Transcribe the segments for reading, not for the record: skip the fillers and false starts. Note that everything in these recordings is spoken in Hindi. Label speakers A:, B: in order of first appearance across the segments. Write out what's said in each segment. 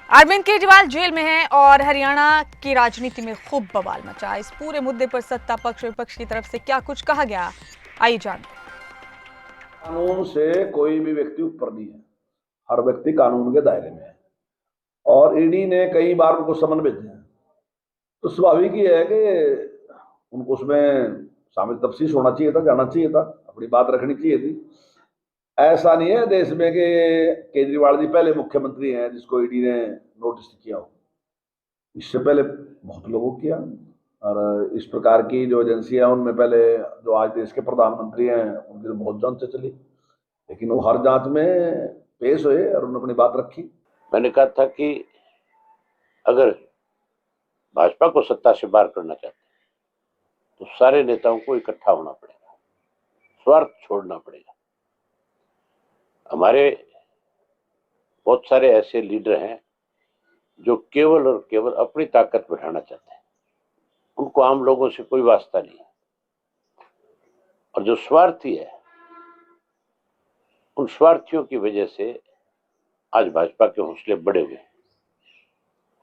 A: अरविंद केजरीवाल जेल में हैं और हरियाणा की राजनीति में खूब बवाल मचा। इस पूरे मुद्दे पर सत्ता पक्ष विपक्ष की तरफ से क्या कुछ कहा गया, आइए जानते हैं।
B: कानून से कोई भी व्यक्ति ऊपर नहीं है, हर व्यक्ति कानून के दायरे में है और ईडी ने कई बार उनको समन भेजे हैं, तो स्वाभाविक ही है कि उनको उसमें शामिल तफ्तीश होना चाहिए था, जाना चाहिए था, अपनी बात रखनी चाहिए थी। ऐसा नहीं है देश में कि केजरीवाल जी पहले मुख्यमंत्री हैं जिसको ईडी ने नोटिस किया हो। इससे पहले बहुत लोगों किया और इस प्रकार की जो एजेंसियां उनमें पहले जो आज देश के प्रधानमंत्री हैं उनकी तो बहुत जांच चली, लेकिन वो हर जांच में पेश हुए और उन्होंने अपनी बात रखी।
C: मैंने कहा था कि अगर भाजपा को सत्ता से बाहर करना चाहते तो सारे नेताओं को इकट्ठा होना पड़ेगा, स्वार्थ छोड़ना पड़ेगा। हमारे बहुत सारे ऐसे लीडर हैं जो केवल और केवल अपनी ताकत बढ़ाना चाहते हैं, उनको आम लोगों से कोई वास्ता नहीं है। और जो स्वार्थी है, उन स्वार्थियों की वजह से आज भाजपा के हौसले बढ़े हुए।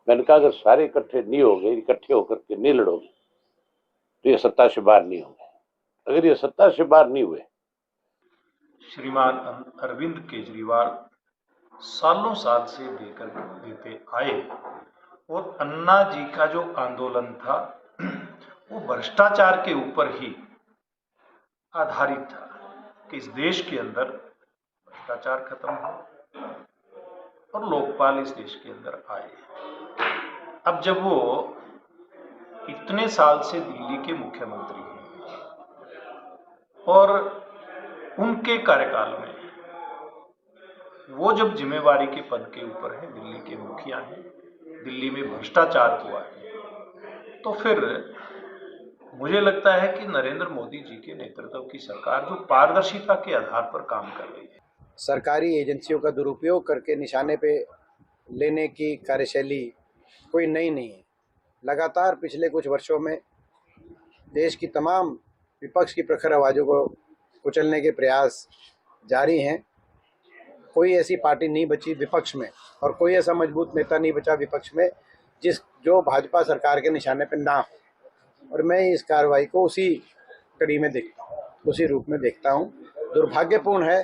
C: मैंने कहा अगर सारे इकट्ठे नहीं होंगे, इकट्ठे होकर के नहीं लड़ोगे तो ये सत्ता से बाहर नहीं होंगे। अगर ये सत्ता से बाहर नहीं हुए,
D: श्रीमान अरविंद केजरीवाल सालों साल से देते आए और अन्ना जी का जो आंदोलन था वो भ्रष्टाचार के ऊपर ही आधारित था कि इस देश के अंदर भ्रष्टाचार खत्म हो और लोकपाल इस देश के अंदर आए। अब जब वो इतने साल से दिल्ली के मुख्यमंत्री हैं और उनके कार्यकाल में वो जब जिम्मेवारी के पद के ऊपर है, दिल्ली के मुखिया हैं, दिल्ली में भ्रष्टाचार हुआ है, तो फिर मुझे लगता है कि नरेंद्र मोदी जी के नेतृत्व की सरकार जो पारदर्शिता के आधार पर काम कर रही है,
E: सरकारी एजेंसियों का दुरुपयोग करके निशाने पे लेने की कार्यशैली कोई नई नहीं है। लगातार पिछले कुछ वर्षों में देश की तमाम विपक्ष की प्रखर आवाज़ों को कुचलने के प्रयास जारी हैं। कोई ऐसी पार्टी नहीं बची विपक्ष में और कोई ऐसा मजबूत नेता नहीं बचा विपक्ष में जो भाजपा सरकार के निशाने पर ना हो। और मैं इस कार्रवाई को उसी कड़ी में देखता हूँ, उसी रूप में देखता हूँ। दुर्भाग्यपूर्ण है